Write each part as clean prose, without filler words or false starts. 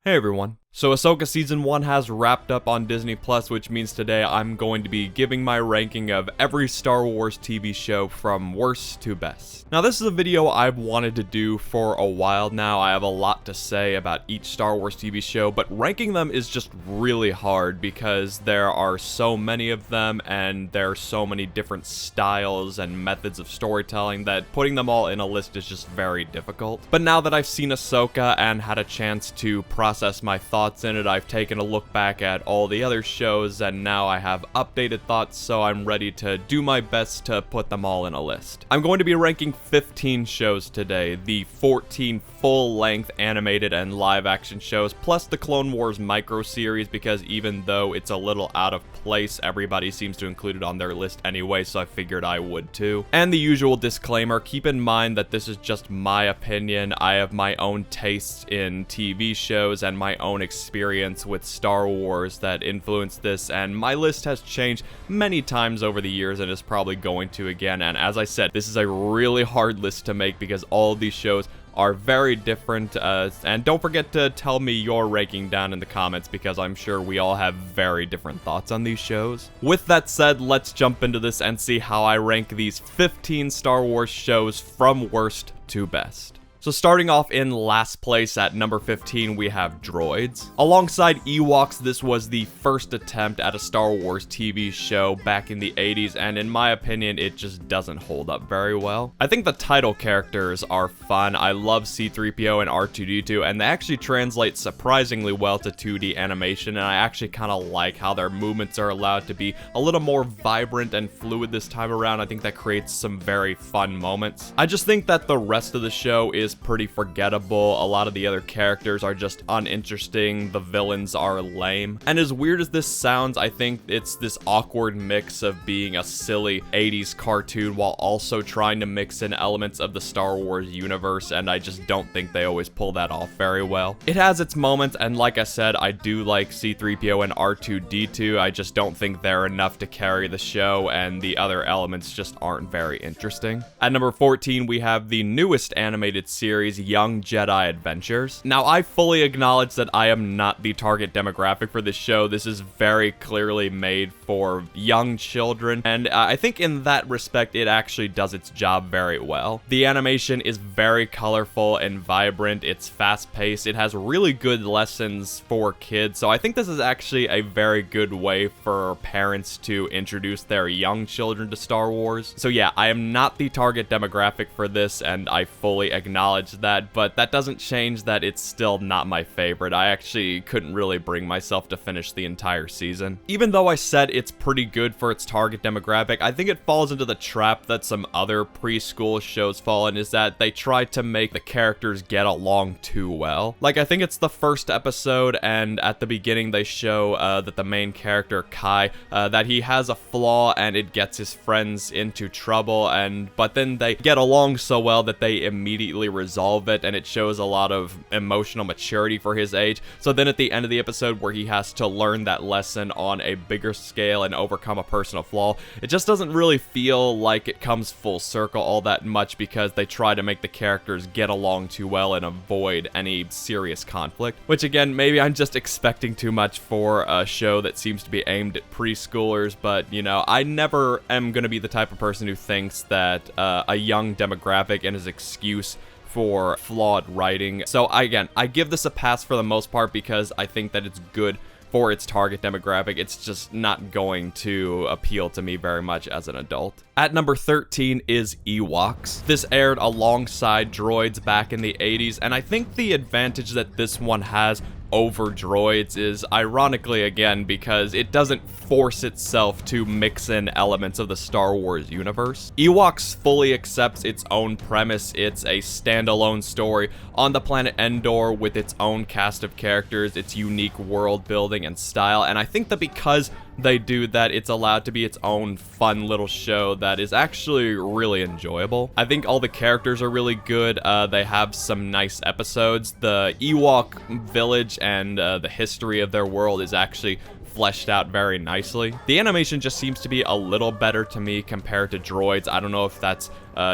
Hey everyone. So Ahsoka Season 1 has wrapped up on Disney+, which means today I'm going to be giving my ranking of every Star Wars TV show from worst to best. Now this is a video I've wanted to do for a while now. I have a lot to say about each Star Wars TV show, but ranking them is just really hard because there are so many of them and there are so many different styles and methods of storytelling that putting them all in a list is just very difficult. But now that I've seen Ahsoka and had a chance to process my thoughts in it, I've taken a look back at all the other shows and now I have updated thoughts, so I'm ready to do my best to put them all in a list. I'm going to be ranking 15 shows today, the 14 full-length animated and live-action shows, plus the Clone Wars micro-series, because even though it's a little out of place, everybody seems to include it on their list anyway, so I figured I would too. And the usual disclaimer, keep in mind that this is just my opinion. I have my own tastes in TV shows and my own experience with Star Wars that influenced this, and my list has changed many times over the years and is probably going to again. And as I said, this is a really hard list to make because all of these shows are very different, and don't forget to tell me your ranking down in the comments because I'm sure we all have very different thoughts on these shows. With that said, let's jump into this and see how I rank these 15 Star Wars shows from worst to best. So starting off in last place at number 15, we have Droids. Alongside Ewoks, this was the first attempt at a Star Wars TV show back in the 80s, and in my opinion, it just doesn't hold up very well. I think the title characters are fun. I love C-3PO and R2-D2, and they actually translate surprisingly well to 2D animation, and I actually kind of like how their movements are allowed to be a little more vibrant and fluid this time around. I think that creates some very fun moments. I just think that the rest of the show is pretty forgettable. A lot of the other characters are just uninteresting. The villains are lame. And as weird as this sounds, I think it's this awkward mix of being a silly 80s cartoon while also trying to mix in elements of the Star Wars universe, and I just don't think they always pull that off very well. It has its moments, and like I said, I do like C-3PO and R2-D2. I just don't think they're enough to carry the show, and the other elements just aren't very interesting. At number 14, we have the newest animated series, Young Jedi Adventures. Now, I fully acknowledge that I am not the target demographic for this show. This is very clearly made for young children, and I think in that respect, it actually does its job very well. The animation is very colorful and vibrant. It's fast-paced. It has really good lessons for kids, so I think this is actually a very good way for parents to introduce their young children to Star Wars. So yeah, I am not the target demographic for this, and I fully acknowledge that, but that doesn't change that it's still not my favorite. I actually couldn't really bring myself to finish the entire season. Even though I said it's pretty good for its target demographic, I think it falls into the trap that some other preschool shows fall in, is that they try to make the characters get along too well. Like, I think it's the first episode, and at the beginning they show that the main character, Kai, that he has a flaw and it gets his friends into trouble, but then they get along so well that they immediately resolve it, and it shows a lot of emotional maturity for his age. So then at the end of the episode where he has to learn that lesson on a bigger scale and overcome a personal flaw, it just doesn't really feel like it comes full circle all that much because they try to make the characters get along too well and avoid any serious conflict. Which again, maybe I'm just expecting too much for a show that seems to be aimed at preschoolers, but you know, I never am going to be the type of person who thinks that a young demographic and his excuse for flawed writing. So I give this a pass for the most part because I think that it's good for its target demographic. It's just not going to appeal to me very much as an adult. At number 13 is Ewoks. This aired alongside Droids back in the 80s, and I think the advantage that this one has over Droids is ironically again because it doesn't force itself to mix in elements of the Star Wars universe. Ewoks fully accepts its own premise. It's a standalone story on the planet Endor with its own cast of characters, its unique world building and style, and I think that because they do that, it's allowed to be its own fun little show that is actually really enjoyable. I think all the characters are really good. They have some nice episodes. The Ewok village and the history of their world is actually fleshed out very nicely. The animation just seems to be a little better to me compared to Droids. I don't know if that's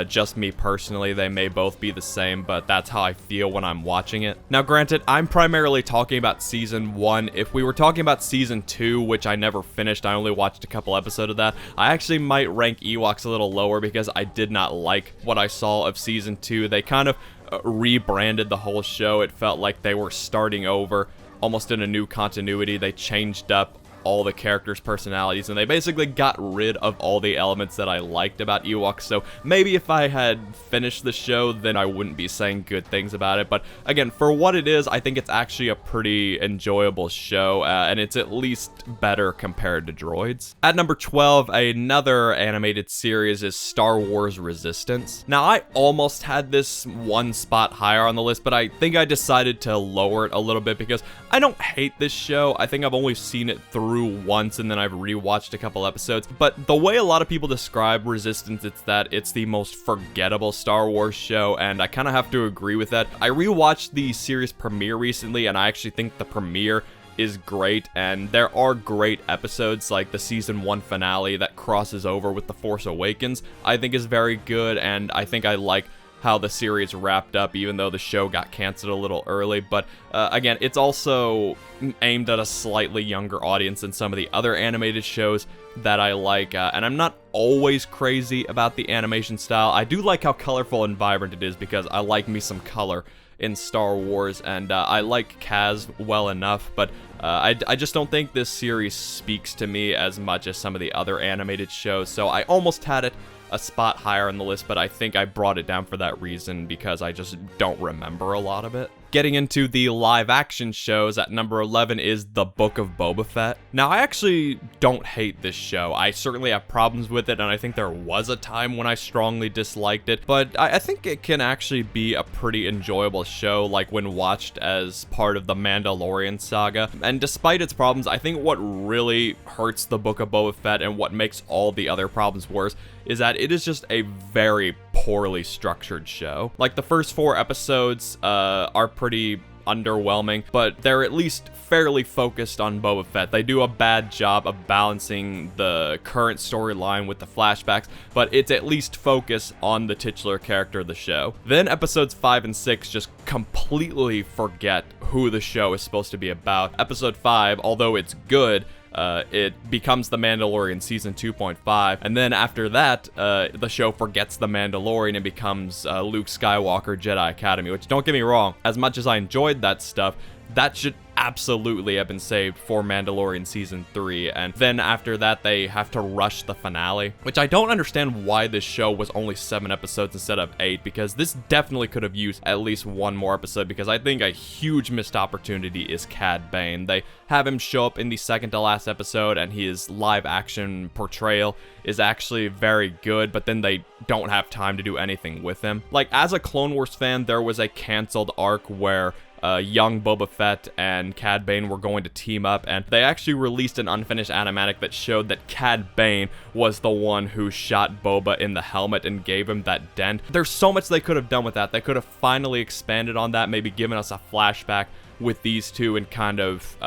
just me personally. They may both be the same, but that's how I feel when I'm watching it. Now, granted, I'm primarily talking about Season 1. If we were talking about Season 2, which I never finished, I only watched a couple episodes of that, I actually might rank Ewoks a little lower because I did not like what I saw of Season 2. They kind of rebranded the whole show. It felt like they were starting over, almost in a new continuity. They changed up all the characters' personalities, and they basically got rid of all the elements that I liked about Ewoks. So maybe if I had finished the show, then I wouldn't be saying good things about it. But again, for what it is, I think it's actually a pretty enjoyable show, and it's at least better compared to Droids. At number 12, another animated series is Star Wars Resistance. Now, I almost had this one spot higher on the list, but I think I decided to lower it a little bit because I don't hate this show. I think I've only seen it through once, and then I've rewatched a couple episodes. But the way a lot of people describe Resistance, it's that it's the most forgettable Star Wars show, and I kind of have to agree with that. I rewatched the series premiere recently, and I actually think the premiere is great, and there are great episodes like the Season 1 finale that crosses over with The Force Awakens. I think is very good, and I think I like how the series wrapped up, even though the show got canceled a little early. But again, it's also aimed at a slightly younger audience than some of the other animated shows that I like, and I'm not always crazy about the animation style. I do like how colorful and vibrant it is because I like me some color in Star Wars, and I like Kaz well enough, but I just don't think this series speaks to me as much as some of the other animated shows, so I almost had it a spot higher on the list, but I think I brought it down for that reason because I just don't remember a lot of it. Getting into the live action shows, at number 11 is The Book of Boba Fett. Now, I actually don't hate this show. I certainly have problems with it, and I think there was a time when I strongly disliked it, but I think it can actually be a pretty enjoyable show, like when watched as part of the Mandalorian saga. And despite its problems, I think what really hurts The Book of Boba Fett and what makes all the other problems worse is that it is just a very poorly structured show. Like, the first 4 episodes are pretty underwhelming, but they're at least fairly focused on Boba Fett. They do a bad job of balancing the current storyline with the flashbacks, but it's at least focused on the titular character of the show. Then episodes 5 and 6 just completely forget who the show is supposed to be about. Episode 5, although it's good, it becomes The Mandalorian Season 2.5, and then after that, the show forgets The Mandalorian and becomes Luke Skywalker Jedi Academy, which, don't get me wrong, as much as I enjoyed that stuff, that should absolutely have been saved for Mandalorian Season 3, and then after that they have to rush the finale, which I don't understand why this show was only 7 episodes instead of 8, because this definitely could have used at least one more episode, because I think a huge missed opportunity is Cad Bane. They have him show up in the second to last episode, and his live action portrayal is actually very good, but then they don't have time to do anything with him. Like, as a Clone Wars fan, there was a canceled arc where young Boba Fett and Cad Bane were going to team up, and they actually released an unfinished animatic that showed that Cad Bane was the one who shot Boba in the helmet and gave him that dent. There's so much they could have done with that. They could have finally expanded on that, maybe given us a flashback with these two and kind of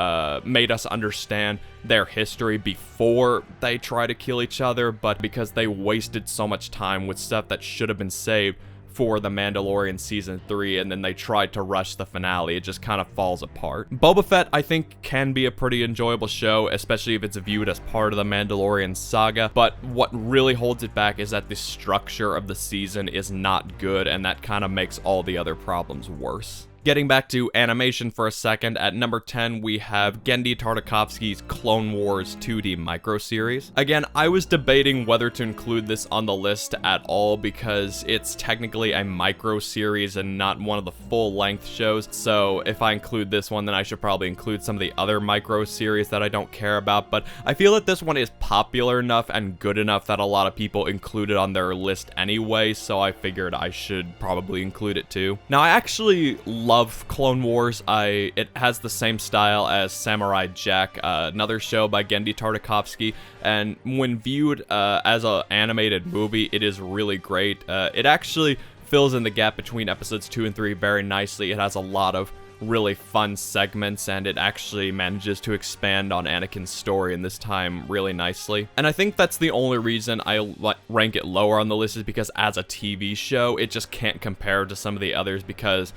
made us understand their history before they try to kill each other, but because they wasted so much time with stuff that should have been saved for The Mandalorian Season 3, and then they tried to rush the finale, it just kind of falls apart. Boba Fett, I think, can be a pretty enjoyable show, especially if it's viewed as part of the Mandalorian saga, but what really holds it back is that the structure of the season is not good, and that kind of makes all the other problems worse. Getting back to animation for a second, at number 10, we have Genndy Tartakovsky's Clone Wars 2D micro-series. Again, I was debating whether to include this on the list at all because it's technically a micro-series and not one of the full-length shows, so if I include this one, then I should probably include some of the other micro-series that I don't care about, but I feel that this one is popular enough and good enough that a lot of people include it on their list anyway, so I figured I should probably include it too. Now, I actually love Clone Wars. It has the same style as Samurai Jack, another show by Genndy Tartakovsky, and when viewed as an animated movie, it is really great. It actually fills in the gap between episodes 2 and 3 very nicely. It has a lot of really fun segments, and it actually manages to expand on Anakin's story in this time really nicely. And I think that's the only reason I rank it lower on the list, is because as a TV show, it just can't compare to some of the others, because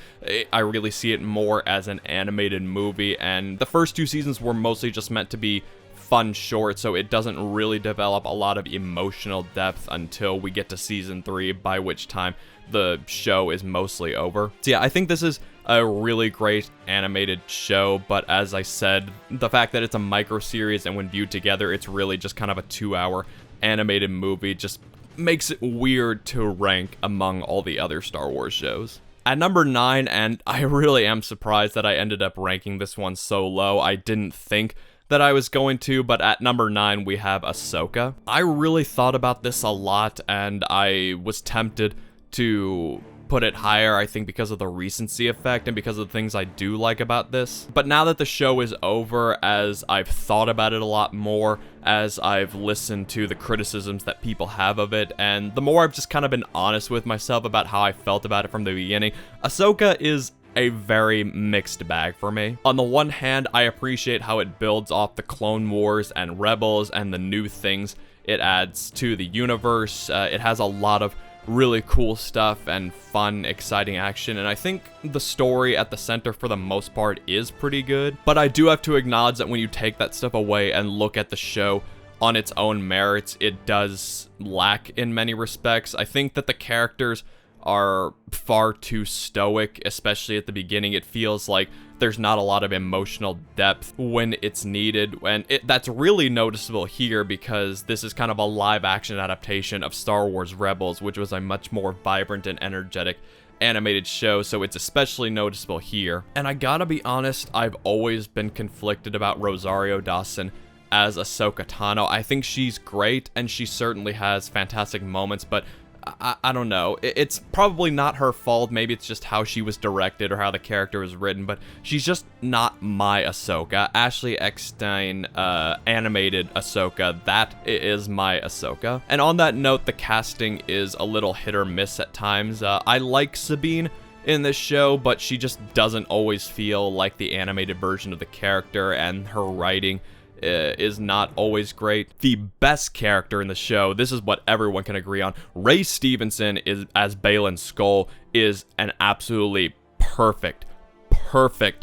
I really see it more as an animated movie, and the first 2 seasons were mostly just meant to be fun short, so it doesn't really develop a lot of emotional depth until we get to season 3, by which time the show is mostly over. So yeah, I think this is a really great animated show, but as I said, the fact that it's a micro series and when viewed together, it's really just kind of a 2-hour animated movie just makes it weird to rank among all the other Star Wars shows. At number 9, and I really am surprised that I ended up ranking this one so low. I didn't think that I was going to, but at number 9 we have Ahsoka. I really thought about this a lot, and I was tempted to put it higher, I think because of the recency effect and because of the things I do like about this. But now that the show is over, as I've thought about it a lot more, as I've listened to the criticisms that people have of it, and the more I've just kind of been honest with myself about how I felt about it from the beginning, Ahsoka is a very mixed bag for me. On the one hand, I appreciate how it builds off the Clone Wars and Rebels and the new things it adds to the universe. It has a lot of really cool stuff and fun, exciting action, and I think the story at the center for the most part is pretty good. But I do have to acknowledge that when you take that stuff away and look at the show on its own merits, it does lack in many respects. I think that the characters are far too stoic, especially at the beginning. It feels like there's not a lot of emotional depth when it's needed, and that's really noticeable here because this is kind of a live-action adaptation of Star Wars Rebels, which was a much more vibrant and energetic animated show, so it's especially noticeable here. And I gotta be honest, I've always been conflicted about Rosario Dawson as Ahsoka Tano. I think she's great, and she certainly has fantastic moments, but I don't know. It's probably not her fault. Maybe it's just how she was directed or how the character was written, but she's just not my Ahsoka. Ashley Eckstein animated Ahsoka. That is my Ahsoka. And on that note, the casting is a little hit or miss at times. I like Sabine in this show, but she just doesn't always feel like the animated version of the character, and her writing is not always great. The best character in the show, this is what everyone can agree on, Ray Stevenson is as Baylan Skoll is an absolutely perfect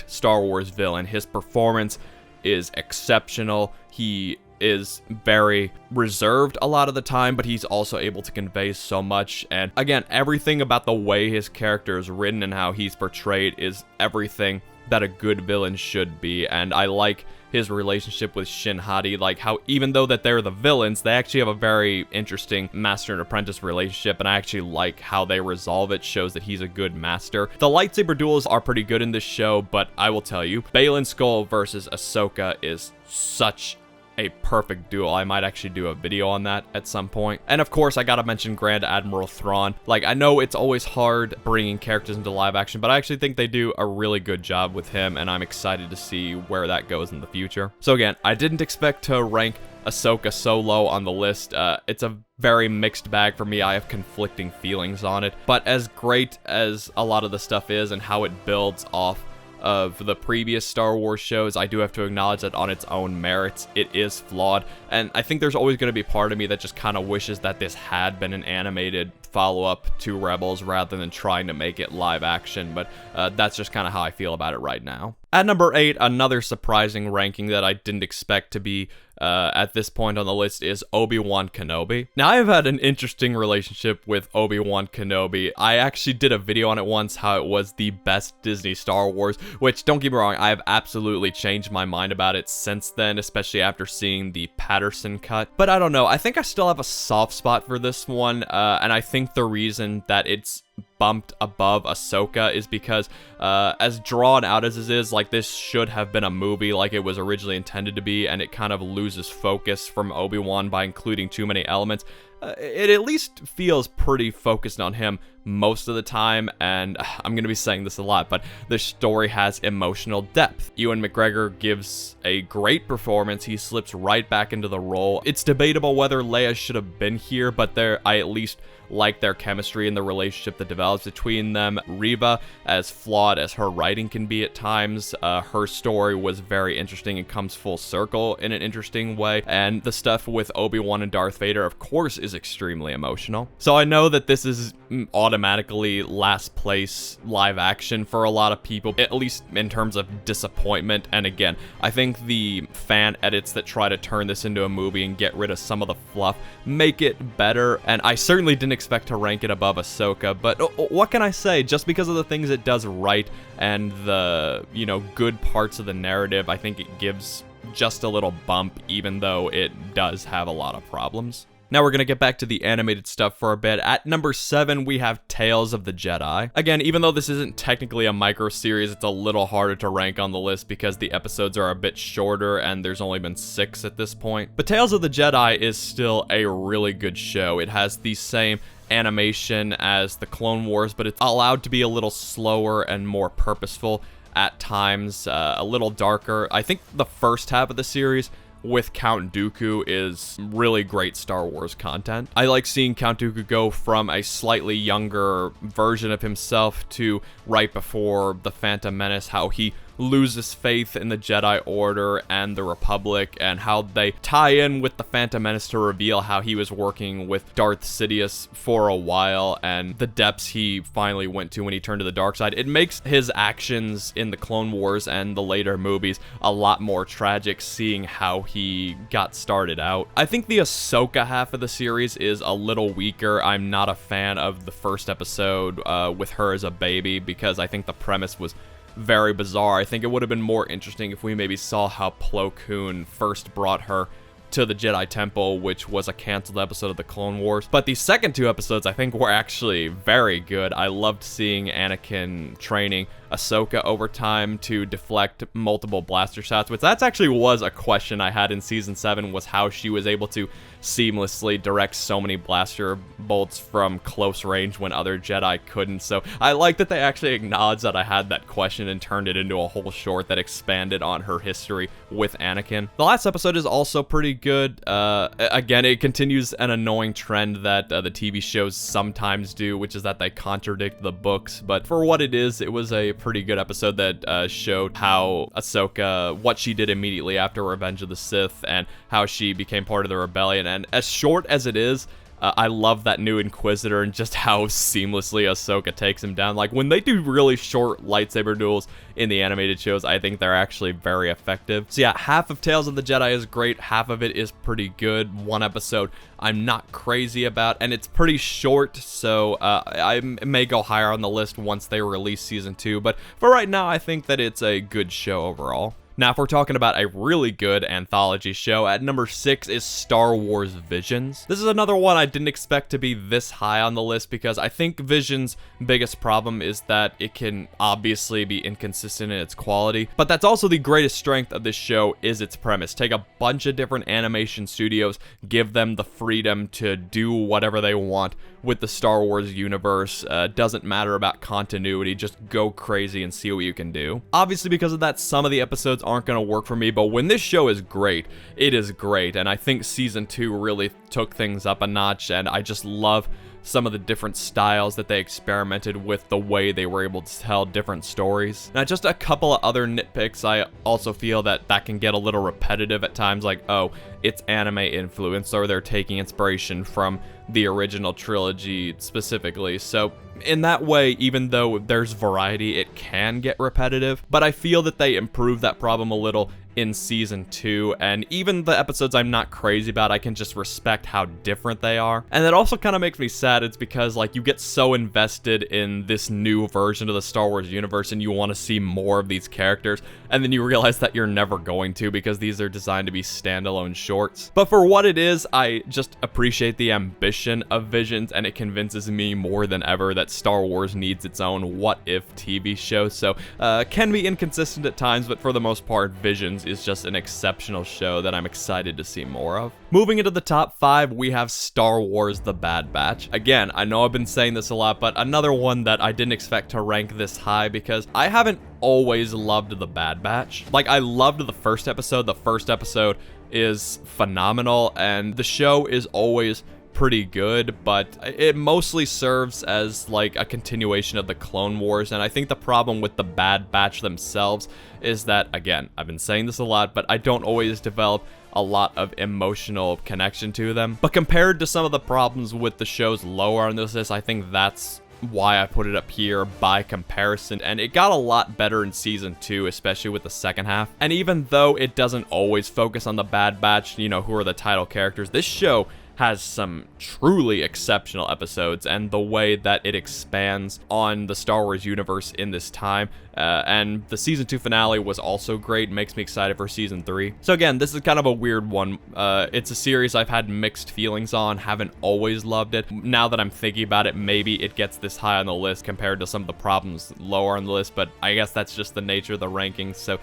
Star Wars villain. His performance is exceptional. He is very reserved a lot of the time, but he's also able to convey so much. And again, everything about the way his character is written and how he's portrayed is everything that a good villain should be. And I like his relationship with Shin Hati, like how even though that they're the villains, they actually have a very interesting master and apprentice relationship, and I actually like how they resolve it. Shows that he's a good master. The lightsaber duels are pretty good in this show, but I will tell you, Baylan Skoll versus Ahsoka is such a perfect duel. I might actually do a video on that at some point. And of course, I gotta mention Grand Admiral Thrawn. Like, I know it's always hard bringing characters into live action, but I actually think they do a really good job with him, and I'm excited to see where that goes in the future. So again, I didn't expect to rank Ahsoka so low on the list. It's a very mixed bag for me. I have conflicting feelings on it, but as great as a lot of the stuff is and how it builds off of the previous Star Wars shows, I do have to acknowledge that on its own merits, it is flawed. And I think there's always going to be part of me that just kind of wishes that this had been an animated follow-up to Rebels rather than trying to make it live action, but that's just kind of how I feel about it right now. At number 8, another surprising ranking that I didn't expect to be at this point on the list is Obi-Wan Kenobi. Now, I have had an interesting relationship with Obi-Wan Kenobi. I actually did a video on it once, how it was the best Disney Star Wars, which, don't get me wrong, I have absolutely changed my mind about it since then, especially after seeing the Patterson cut. But I don't know, I think I still have a soft spot for this one, and I think the reason that it's bumped above Ahsoka is because as drawn out as it is, like, this should have been a movie like it was originally intended to be, and it kind of loses focus from Obi-Wan by including too many elements. It at least feels pretty focused on him most of the time, and I'm gonna be saying this a lot, but the story has emotional depth. Ewan McGregor gives a great performance. He slips right back into the role. It's debatable whether Leia should have been here, but I at least like their chemistry and the relationship that develops between them. Reva, as flawed as her writing can be at times, her story was very interesting and comes full circle in an interesting way, and the stuff with Obi-Wan and Darth Vader, of course, is extremely emotional. So I know that this is automatically last place live action for a lot of people, at least in terms of disappointment, and again, I think the fan edits that try to turn this into a movie and get rid of some of the fluff make it better, and I certainly didn't expect to rank it above Ahsoka, but what can I say? Just because of the things it does right and the, good parts of the narrative, I think it gives just a little bump, even though it does have a lot of problems. Now we're gonna get back to the animated stuff for a bit. At number 7, we have Tales of the Jedi. Again, even though this isn't technically a micro series, it's a little harder to rank on the list because the episodes are a bit shorter and there's only been 6 at this point. But Tales of the Jedi is still a really good show. It has the same animation as the Clone Wars, but it's allowed to be a little slower and more purposeful at times, a little darker. I think the first half of the series with Count Dooku is really great Star Wars content. I like seeing Count Dooku go from a slightly younger version of himself to right before The Phantom Menace, how he loses faith in the Jedi Order and the Republic, and how they tie in with the Phantom Menace to reveal how he was working with Darth Sidious for a while and the depths he finally went to when he turned to the dark side. It makes his actions in the Clone Wars and the later movies a lot more tragic, seeing how he got started out. I think the Ahsoka half of the series is a little weaker. I'm not a fan of the first episode with her as a baby because I think the premise was very bizarre. I think it would have been more interesting if we maybe saw how Plo Koon first brought her to the Jedi Temple, which was a canceled episode of the Clone Wars. But the second 2 episodes I think were actually very good. I loved seeing Anakin training Ahsoka over time to deflect multiple blaster shots, which that's actually was a question I had in season 7, was how she was able to seamlessly direct so many blaster bolts from close range when other Jedi couldn't. So I like that they actually acknowledged that I had that question and turned it into a whole short that expanded on her history with Anakin. The last episode is also pretty good. Again, it continues an annoying trend that the TV shows sometimes do, which is that they contradict the books, but for what it is, it was a pretty good episode that showed how Ahsoka, what she did immediately after Revenge of the Sith, and how she became part of the rebellion. And as short as it is, I love that new Inquisitor and just how seamlessly Ahsoka takes him down. Like, when they do really short lightsaber duels in the animated shows, I think they're actually very effective. So yeah, half of Tales of the Jedi is great, half of it is pretty good. One episode I'm not crazy about, and it's pretty short, so I may go higher on the list once they release season 2, but for right now, I think that it's a good show overall. Now, if we're talking about a really good anthology show, at number 6 is Star Wars Visions. This is another one I didn't expect to be this high on the list because I think Visions' biggest problem is that it can obviously be inconsistent in its quality, but that's also the greatest strength of this show is its premise. Take a bunch of different animation studios, give them the freedom to do whatever they want with the Star Wars universe. Doesn't matter about continuity, just go crazy and see what you can do. Obviously, because of that, some of the episodes aren't going to work for me, but when this show is great, it is great, and I think season 2 really took things up a notch, and I just love some of the different styles that they experimented with, the way they were able to tell different stories. Now, just a couple of other nitpicks, I also feel that can get a little repetitive at times, like, oh, it's anime influence, or they're taking inspiration from the original trilogy specifically. So in that way, even though there's variety, it can get repetitive, but I feel that they improved that problem a little in season 2, and even the episodes I'm not crazy about, I can just respect how different they are. And that also kind of makes me sad. It's because, like, you get so invested in this new version of the Star Wars universe and you want to see more of these characters, and then you realize that you're never going to because these are designed to be standalone shorts. But for what it is, I just appreciate the ambition of Visions, and it convinces me more than ever that Star Wars needs its own what if TV show. So can be inconsistent at times, but for the most part, Visions shows is just an exceptional show that I'm excited to see more of. Moving into the top 5, we have Star Wars The Bad Batch. Again, I know I've been saying this a lot, but another one that I didn't expect to rank this high because I haven't always loved The Bad Batch. Like, I loved the first episode. The first episode is phenomenal, and the show is always pretty good, but it mostly serves as like a continuation of the Clone Wars. And I think the problem with the Bad Batch themselves is that, again, I've been saying this a lot, but I don't always develop a lot of emotional connection to them. But compared to some of the problems with the shows lower on this list, I think that's why I put it up here by comparison. And it got a lot better in season 2, especially with the second half. And even though it doesn't always focus on the Bad Batch, you know, who are the title characters, this show has some truly exceptional episodes, and the way that it expands on the Star Wars universe in this time. And the season 2 finale was also great. Makes me excited for season 3. So again, this is kind of a weird one. It's a series I've had mixed feelings on, haven't always loved it. Now that I'm thinking about it, maybe it gets this high on the list compared to some of the problems lower on the list, but I guess that's just the nature of the rankings. So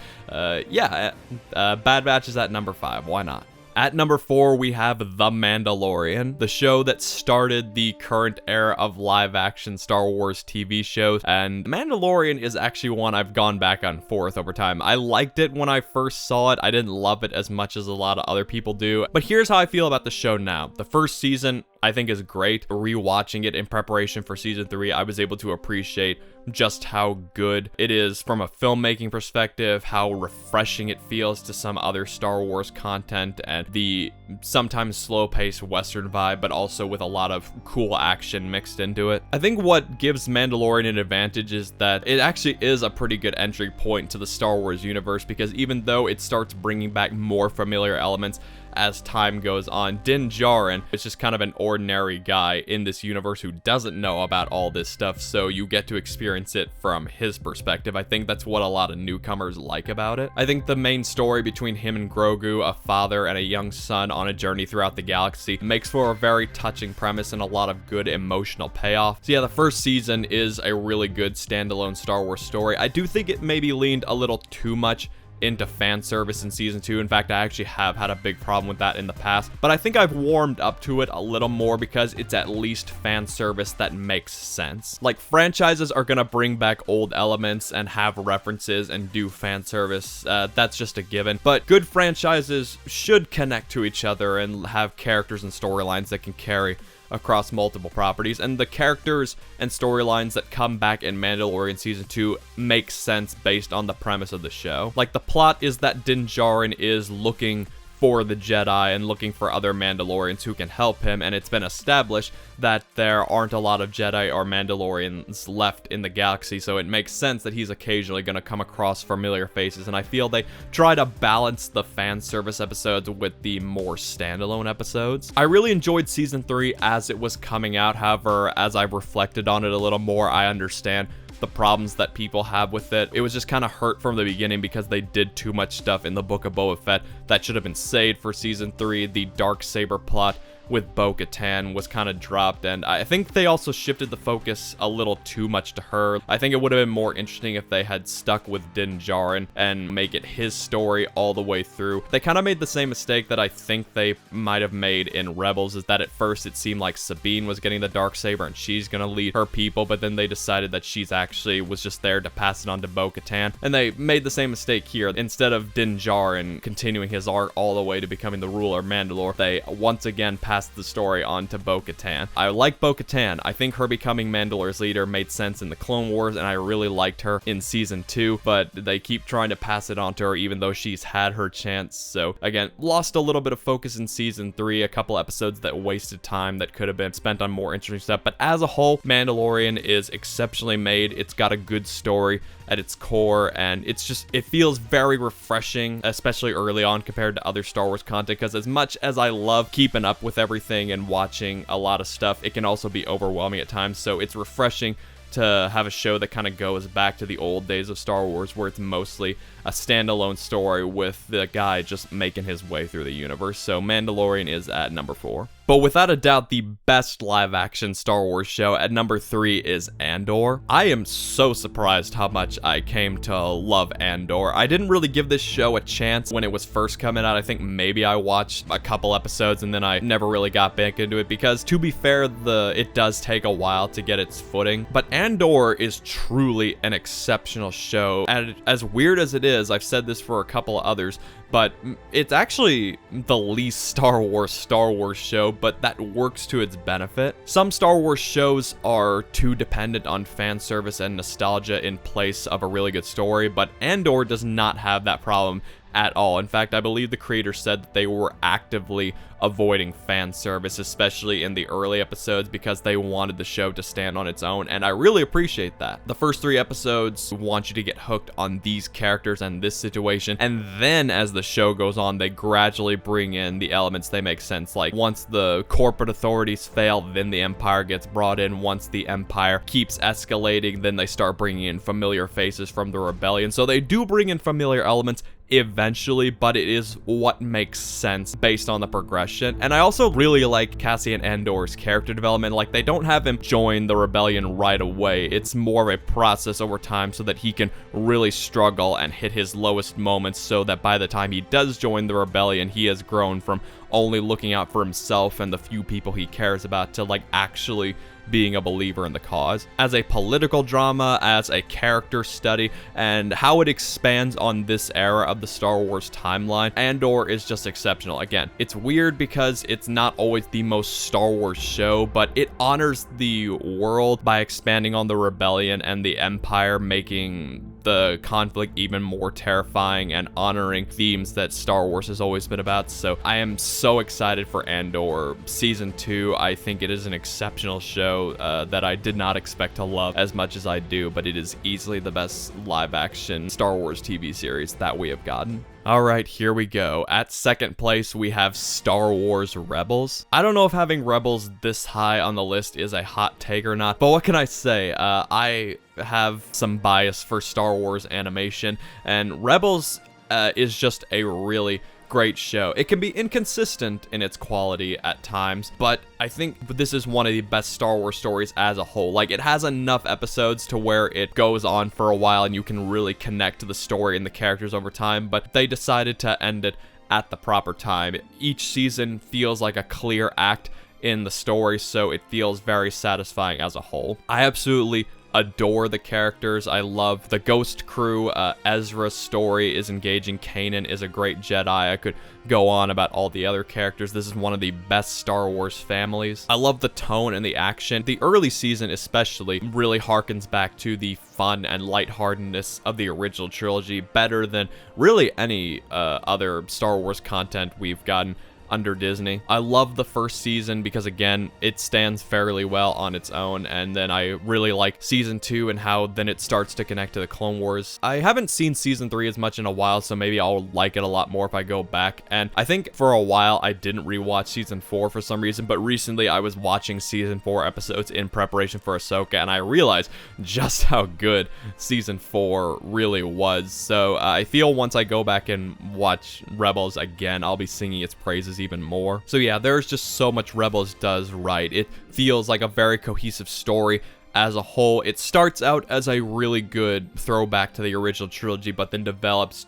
yeah, Bad Batch is at number 5. Why not? At number 4, we have The Mandalorian, the show that started the current era of live-action Star Wars TV shows, and Mandalorian is actually one I've gone back and forth over time. I liked it when I first saw it. I didn't love it as much as a lot of other people do, but here's how I feel about the show now. The first season, I think, is great. Rewatching it in preparation for season 3, I was able to appreciate just how good it is from a filmmaking perspective, how refreshing it feels to some other Star Wars content, and the sometimes slow-paced Western vibe, but also with a lot of cool action mixed into it. I think what gives Mandalorian an advantage is that it actually is a pretty good entry point to the Star Wars universe, because even though it starts bringing back more familiar elements as time goes on, Din Djarin is just kind of an ordinary guy in this universe who doesn't know about all this stuff, so you get to experience it from his perspective. I think that's what a lot of newcomers like about it. I think the main story between him and Grogu, a father and a young son on a journey throughout the galaxy, makes for a very touching premise and a lot of good emotional payoff. So yeah, the first season is a really good standalone Star Wars story. I do think it maybe leaned a little too much into fan service in season 2. In fact, I actually have had a big problem with that in the past, but I think I've warmed up to it a little more because it's at least fan service that makes sense. Like, franchises are gonna bring back old elements and have references and do fan service. That's just a given, but good franchises should connect to each other and have characters and storylines that can carry across multiple properties, and the characters and storylines that come back in Mandalorian Season 2 make sense based on the premise of the show. Like, the plot is that Din Djarin is looking for the Jedi and looking for other Mandalorians who can help him, and it's been established that there aren't a lot of Jedi or Mandalorians left in the galaxy, so it makes sense that he's occasionally going to come across familiar faces, and I feel they try to balance the fan service episodes with the more standalone episodes. I really enjoyed Season 3 as it was coming out. However, as I've reflected on it a little more, I understand the problems that people have with it. It was just kind of hurt from the beginning because they did too much stuff in the Book of Boba Fett that should have been saved for season 3. The Darksaber plot with Bo-Katan was kind of dropped, and I think they also shifted the focus a little too much to her. I think it would have been more interesting if they had stuck with Din Djarin and make it his story all the way through. They kind of made the same mistake that I think they might have made in Rebels, is that at first it seemed like Sabine was getting the Darksaber and she's gonna lead her people, but then they decided that she's actually was just there to pass it on to Bo-Katan, and they made the same mistake here. Instead of Din Djarin continuing his arc all the way to becoming the ruler of Mandalore, they once again passed the story on to Bo-Katan. I like Bo-Katan. I think her becoming Mandalore's leader made sense in the Clone Wars, and I really liked her in season 2, but they keep trying to pass it on to her even though she's had her chance. So again, lost a little bit of focus in season 3, a couple episodes that wasted time that could have been spent on more interesting stuff, but as a whole, Mandalorian is exceptionally made. It's got a good story at its core, and it feels very refreshing, especially early on compared to other Star Wars content, because as much as I love keeping up with everything and watching a lot of stuff, it can also be overwhelming at times. So it's refreshing to have a show that kind of goes back to the old days of Star Wars, where it's mostly a standalone story with the guy just making his way through the universe. So Mandalorian is at number 4. But without a doubt, the best live-action Star Wars show at number 3 is Andor. I am so surprised how much I came to love Andor. I didn't really give this show a chance when it was first coming out. I think maybe I watched a couple episodes and then I never really got back into it because, to be fair, it does take a while to get its footing. But Andor is truly an exceptional show, and as weird as it is, I've said this for a couple of others, but it's actually the least Star Wars show, but that works to its benefit. Some Star Wars shows are too dependent on fan service and nostalgia in place of a really good story, but Andor does not have that problem at all. In fact, I believe the creator said that they were actively avoiding fan service, especially in the early episodes, because they wanted the show to stand on its own, and I really appreciate that. The first 3 episodes want you to get hooked on these characters and this situation, and then as the show goes on, they gradually bring in the elements that make sense. Like, once the corporate authorities fail, then the Empire gets brought in. Once the Empire keeps escalating, then they start bringing in familiar faces from the rebellion. So they do bring in familiar elements eventually, but it is what makes sense based on the progression. And I also really like Cassian Andor's character development. Like, they don't have him join the rebellion right away. It's more of a process over time so that he can really struggle and hit his lowest moments, so that by the time he does join the rebellion, he has grown from only looking out for himself and the few people he cares about to, like, actually being a believer in the cause. As a political drama, as a character study, and how it expands on this era of the Star Wars timeline, Andor is just exceptional. Again, it's weird because it's not always the most Star Wars show, but it honors the world by expanding on the rebellion and the Empire, making the conflict even more terrifying and honoring themes that Star Wars has always been about. So I am so excited for Andor Season 2. I think it is an exceptional show that I did not expect to love as much as I do, but it is easily the best live-action Star Wars TV series that we have gotten. Alright, here we go. At second place, we have Star Wars Rebels. I don't know if having Rebels this high on the list is a hot take or not, but what can I say? I have some bias for Star Wars animation, and Rebels is just a really great show. It can be inconsistent in its quality at times, but I think this is one of the best Star Wars stories as a whole. Like, it has enough episodes to where it goes on for a while and you can really connect to the story and the characters over time, but they decided to end it at the proper time. Each season feels like a clear act in the story, so it feels very satisfying as a whole. I absolutely adore the characters. I love the Ghost crew. Ezra's story is engaging. Kanan is a great Jedi. I could go on about all the other characters. This is one of the best Star Wars families. I love the tone and the action. The early season especially really harkens back to the fun and lightheartedness of the original trilogy, better than really any other Star Wars content we've gotten under Disney. I love the first season because, again, it stands fairly well on its own, and then I really like season 2 and how then it starts to connect to the Clone Wars. I haven't seen season 3 as much in a while, so maybe I'll like it a lot more if I go back, and I think for a while I didn't rewatch season 4 for some reason, but recently I was watching season 4 episodes in preparation for Ahsoka, and I realized just how good season 4 really was. So I feel once I go back and watch Rebels again, I'll be singing its praises even more. So yeah, there's just so much Rebels does right. It feels like a very cohesive story as a whole. It starts out as a really good throwback to the original trilogy, but then develops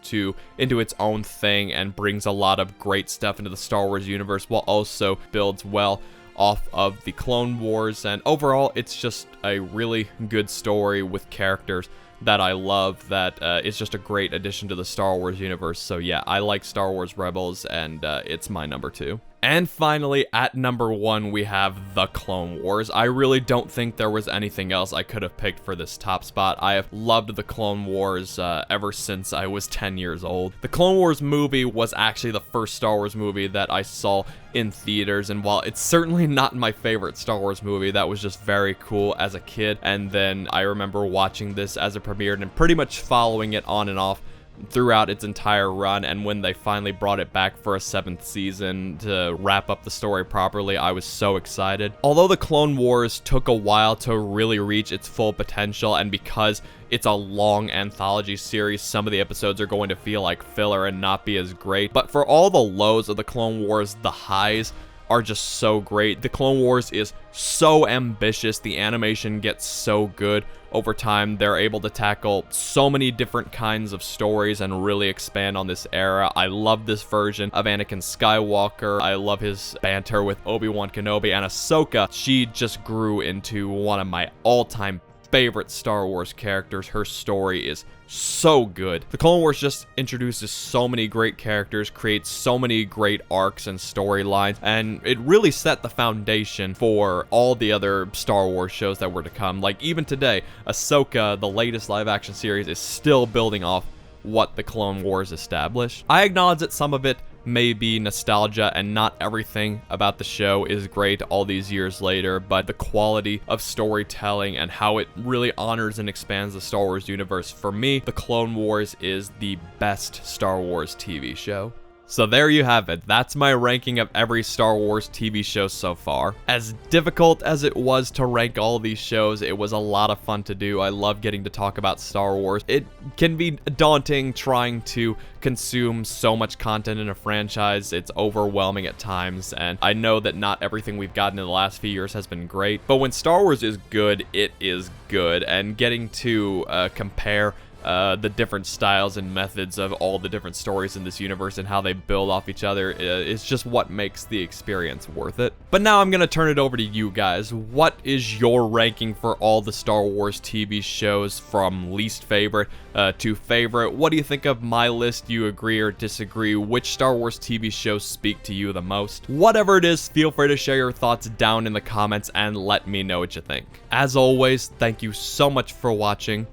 into its own thing and brings a lot of great stuff into the Star Wars universe, while also builds well off of the Clone Wars. And overall, it's just a really good story with characters that I love, that is just a great addition to the Star Wars universe. So yeah, I like Star Wars Rebels, and it's my number 2. And finally, at number 1, we have The Clone Wars. I really don't think there was anything else I could have picked for this top spot. I have loved The Clone Wars ever since I was 10 years old. The Clone Wars movie was actually the first Star Wars movie that I saw in theaters, and while it's certainly not my favorite Star Wars movie, that was just very cool as a kid. And then I remember watching this as it premiered and pretty much following it on and off throughout its entire run, and when they finally brought it back for a 7th season to wrap up the story properly, I was so excited. Although the Clone Wars took a while to really reach its full potential, and because it's a long anthology series, some of the episodes are going to feel like filler and not be as great, but for all the lows of the Clone Wars, the highs are just so great. The Clone Wars is so ambitious. The animation gets so good. Over time, they're able to tackle so many different kinds of stories and really expand on this era. I love this version of Anakin Skywalker. I love his banter with Obi-Wan Kenobi, and Ahsoka. She just grew into one of my all-time favorite Star Wars characters. Her story is so good. The Clone Wars just introduces so many great characters, creates so many great arcs and storylines, and it really set the foundation for all the other Star Wars shows that were to come. Like, even today, Ahsoka, the latest live-action series, is still building off what the Clone Wars established. I acknowledge that some of it may be nostalgia and not everything about the show is great all these years later, but the quality of storytelling and how it really honors and expands the Star Wars universe, for me, the Clone Wars is the best Star Wars TV show. So there you have it. That's my ranking of every Star Wars TV show so far. As difficult as it was to rank all these shows, it was a lot of fun to do. I love getting to talk about Star Wars. It can be daunting trying to consume so much content in a franchise. It's overwhelming at times, and I know that not everything we've gotten in the last few years has been great, but when Star Wars is good, it is good, and getting to compare the different styles and methods of all the different stories in this universe and how they build off each other is just what makes the experience worth it. But now I'm gonna turn it over to you guys. What is your ranking for all the Star Wars TV shows from least favorite to favorite? What do you think of my list? Do you agree or disagree? Which Star Wars TV shows speak to you the most? Whatever it is, feel free to share your thoughts down in the comments and let me know what you think. As always, thank you so much for watching,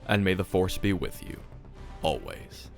and may the Force be with you, always.